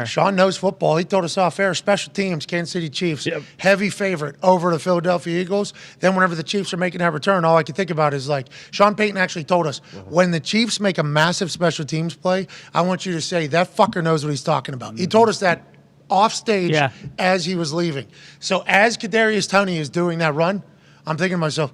Sean knows football. He told us off air, special teams, Kansas City Chiefs, heavy favorite over the Philadelphia Eagles. Then whenever the Chiefs are making that return, all I can think about is like, Sean Payton actually told us, when the Chiefs make a massive special teams play, I want you to say, that fucker knows what he's talking about. He told us that off stage as he was leaving. So as Kadarius Toney is doing that run, I'm thinking to myself,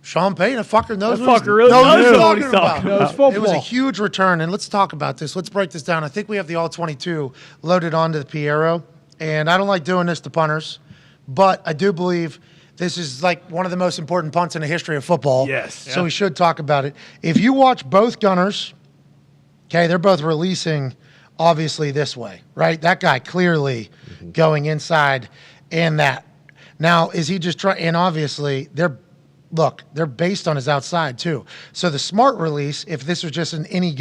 Sean Payton, a fucker knows what he's talking about. It was a huge return, and let's talk about this. Let's break this down. I think we have the all-22 loaded onto the Piero, and I don't like doing this to punters, but I do believe this is like one of the most important punts in the history of football. Yes. So we should talk about it. If you watch both gunners, okay, they're both releasing obviously this way, right? That guy clearly going inside and that. Now, is he just trying? And obviously, they're based on his outside too. So the smart release, if this was just an any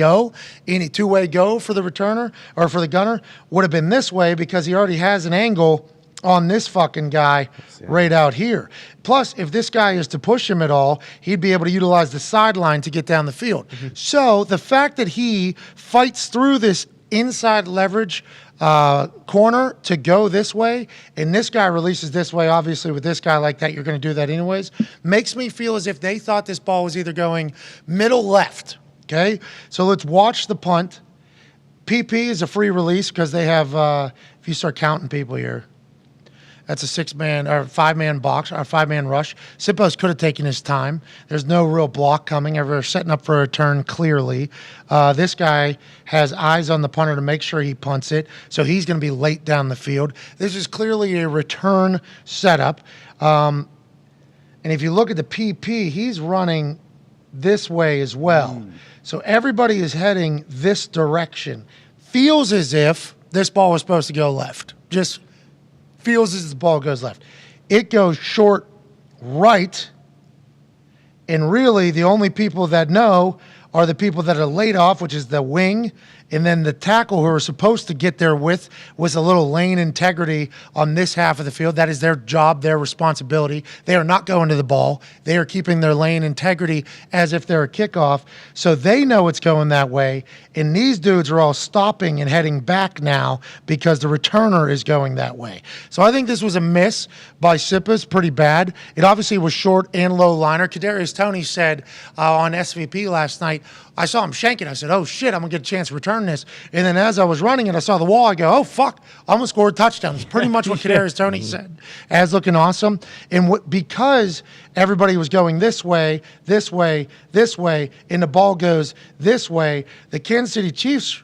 two-way go for the returner or for the gunner, would have been this way because he already has an angle on this fucking guy right out here. Plus, if this guy is to push him at all, he'd be able to utilize the sideline to get down the field. So the fact that he fights through this inside leverage corner to go this way, and this guy releases this way, obviously with this guy like that, you're going to do that anyways, makes me feel as if they thought this ball was either going middle left, okay? So let's watch the punt. PP is a free release because they have, if you start counting people here, that's a 6-man or 5-man box or 5-man rush. Sippos could have taken his time. There's no real block coming. They're setting up for a return clearly. This guy has eyes on the punter to make sure he punts it, so he's going to be late down the field. This is clearly a return setup. And if you look at the PP, he's running this way as well. So everybody is heading this direction. Feels as if this ball was supposed to go left. Just feels as the ball goes left. It goes short right, and really the only people that know are the people that are laid off, which is the wing, and then the tackle who are supposed to get there with was a little lane integrity on this half of the field. That is their job, their responsibility. They are not going to the ball. They are keeping their lane integrity as if they're a kickoff. So they know it's going that way, and these dudes are all stopping and heading back now because the returner is going that way. So I think this was a miss by Sippas, pretty bad. It obviously was short and low liner. Kadarius Toney said on SVP last night, I saw him shanking. I said, oh, shit, I'm going to get a chance to return this. And then as I was running and I saw the wall, I go, oh, fuck, I'm going to score a touchdown. It's pretty much what Kadarius Toney said. As looking awesome. And because everybody was going this way, this way, this way, and the ball goes this way, the Kansas City Chiefs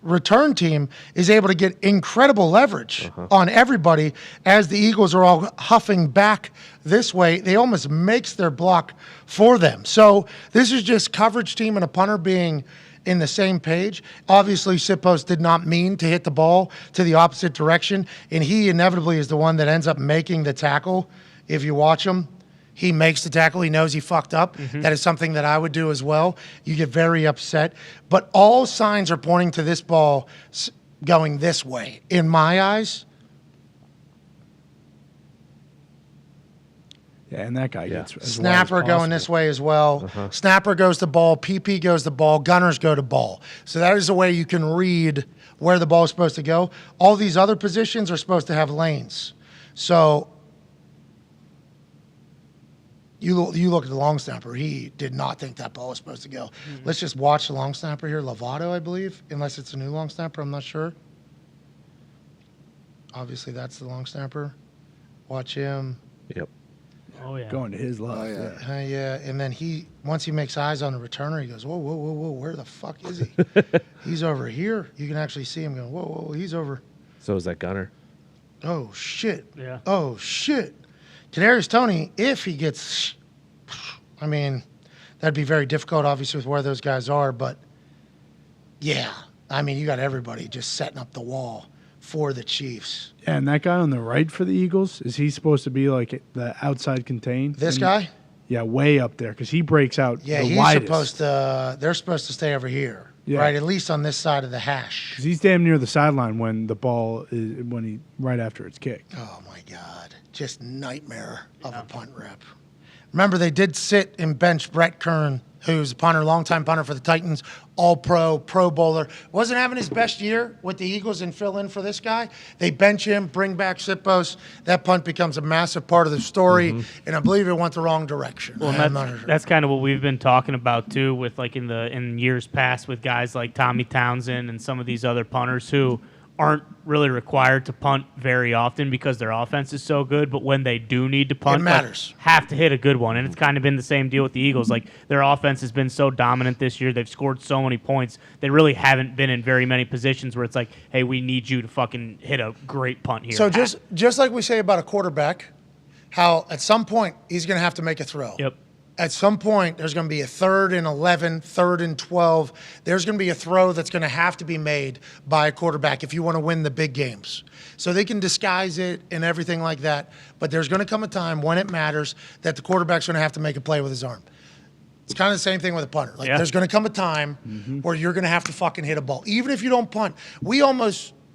return team is able to get incredible leverage on everybody as the Eagles are all huffing back this way. They almost makes their block for them. So this is just coverage team and a punter being in the same page. Obviously, Sippos did not mean to hit the ball to the opposite direction, and he inevitably is the one that ends up making the tackle. If you watch him, he makes the tackle. He knows he fucked up. That is something that I would do as well. You get very upset. But all signs are pointing to this ball going this way. In my eyes. Yeah, and that guy gets snapper going this way as well. Snapper goes to ball. PP goes to ball. Gunners go to ball. So that is the way you can read where the ball is supposed to go. All these other positions are supposed to have lanes. So you look at the long snapper. He did not think that ball was supposed to go. Let's just watch the long snapper here. Lovato, I believe, unless it's a new long snapper. I'm not sure. Obviously, that's the long snapper. Watch him. Yep. Oh, yeah. Going to his left. Yeah. And then once he makes eyes on the returner, he goes, whoa, where the fuck is he? He's over here. You can actually see him going, whoa, he's over. So is that gunner. Oh, shit. Yeah. Oh, shit. Kadarius Toney, if he gets, I mean, that'd be very difficult, obviously, with where those guys are. But, yeah, I mean, you got everybody just setting up the wall for the Chiefs. And that guy on the right for the Eagles, is he supposed to be like the outside contain? This guy? Yeah, way up there because he breaks out the he's widest. Supposed to, they're supposed to stay over here, right? At least on this side of the hash. Because he's damn near the sideline when the ball is, right after it's kicked. Oh, my God. Just nightmare of a punt rep. Remember, they did sit and bench Brett Kern, who's a punter, longtime punter for the Titans, all-pro, Pro Bowler. Wasn't having his best year with the Eagles and fill in for this guy. They bench him, bring back Sipos. That punt becomes a massive part of the story, and I believe it went the wrong direction. Well, that's kind of what we've been talking about too, with like in years past with guys like Tommy Townsend and some of these other punters who aren't really required to punt very often because their offense is so good, but when they do need to punt, it matters. Have to hit a good one. And it's kind of been the same deal with the Eagles. Like, their offense has been so dominant this year. They've scored so many points. They really haven't been in very many positions where it's like, hey, we need you to fucking hit a great punt here. So just like we say about a quarterback, how at some point he's going to have to make a throw. Yep. At some point, there's going to be a 3rd and 11, 3rd and 12. There's going to be a throw that's going to have to be made by a quarterback if you want to win the big games. So they can disguise it and everything like that, but there's going to come a time when it matters that the quarterback's going to have to make a play with his arm. It's kind of the same thing with a punter. Like, there's going to come a time where you're going to have to fucking hit a ball. Even if you don't punt,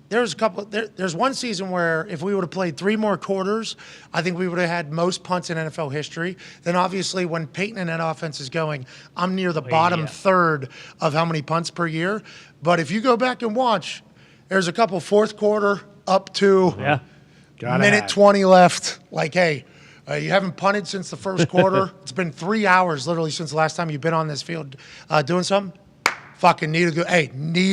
there's one season where if we would have played 3 more quarters, I think we would have had most punts in NFL history. Then obviously when Peyton and that offense is going, I'm near the bottom third of how many punts per year. But if you go back and watch, there's a couple fourth quarter up to minute 20 left. Like, hey, you haven't punted since the first quarter. It's been 3 hours literally since the last time you've been on this field doing something. Fucking need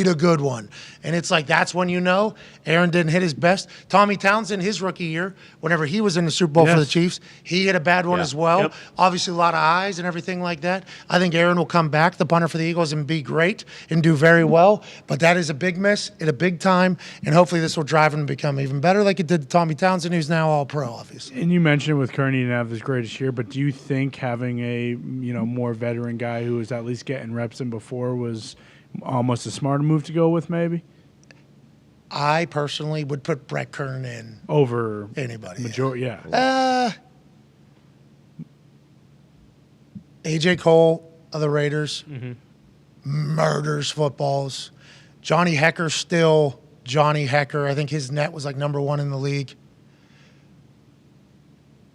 a good one. And it's like, that's when you know Aaron didn't hit his best. Tommy Townsend, his rookie year, whenever he was in the Super Bowl for the Chiefs, he hit a bad one as well. Obviously, a lot of eyes and everything like that. I think Aaron will come back, the punter for the Eagles, and be great and do very well. But that is a big miss at a big time, and hopefully this will drive him to become even better like it did to Tommy Townsend, who's now all-pro, obviously. And you mentioned with Kearney didn't have his greatest year, but do you think having a more veteran guy who was at least getting reps in before was almost a smarter move to go with, maybe? I personally would put Brett Kern in over anybody. AJ Cole of the Raiders murders footballs. Johnny Hekker still Johnny Hekker. I think his net was like number 1 in the league.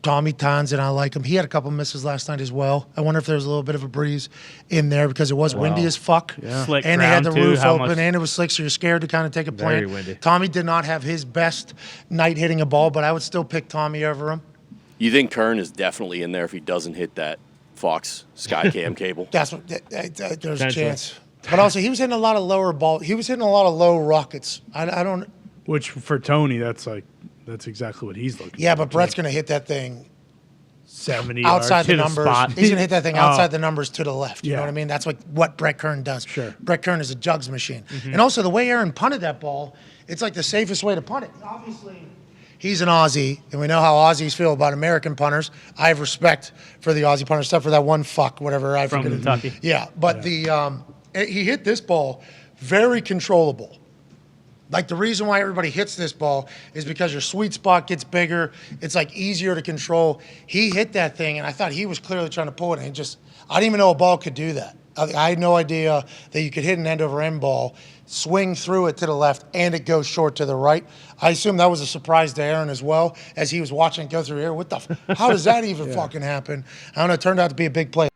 Tommy Townsend, I like him. He had a couple misses last night as well. I wonder if there was a little bit of a breeze in there because it was windy as fuck. Slick and they had the roof open much? and it was slick, so you're scared to kind of take a Very plant. windy. Tommy did not have his best night hitting a ball, but I would still pick Tommy over him. You think Kern is definitely in there if he doesn't hit that Fox Skycam cable? That's what there's a chance. But also, he was hitting a lot of lower ball. He was hitting a lot of low rockets. I don't. Which for Tony, that's exactly what he's looking. Yeah, for. but Brett's going to hit that thing 70 outside the yards to the numbers. spot. He's going to hit that thing outside the numbers to the left. You know Yeah. what I mean? That's what Brett Kern does. Sure. Brett Kern is a jugs machine. And also, the way Aaron punted that ball, it's like the safest way to punt it. Obviously, he's an Aussie, and we know how Aussies feel about American punters. I have respect for the Aussie punters, except for that one fuck, whatever. I From forget. Kentucky. Yeah, but he hit this ball very controllable. Like, the reason why everybody hits this ball is because your sweet spot gets bigger. It's, like, easier to control. He hit that thing, and I thought he was clearly trying to pull it. And I didn't even know a ball could do that. I had no idea that you could hit an end-over-end ball, swing through it to the left, and it goes short to the right. I assume that was a surprise to Aaron as well as he was watching it go through here. How does that even fucking happen? I don't know. It turned out to be a big play.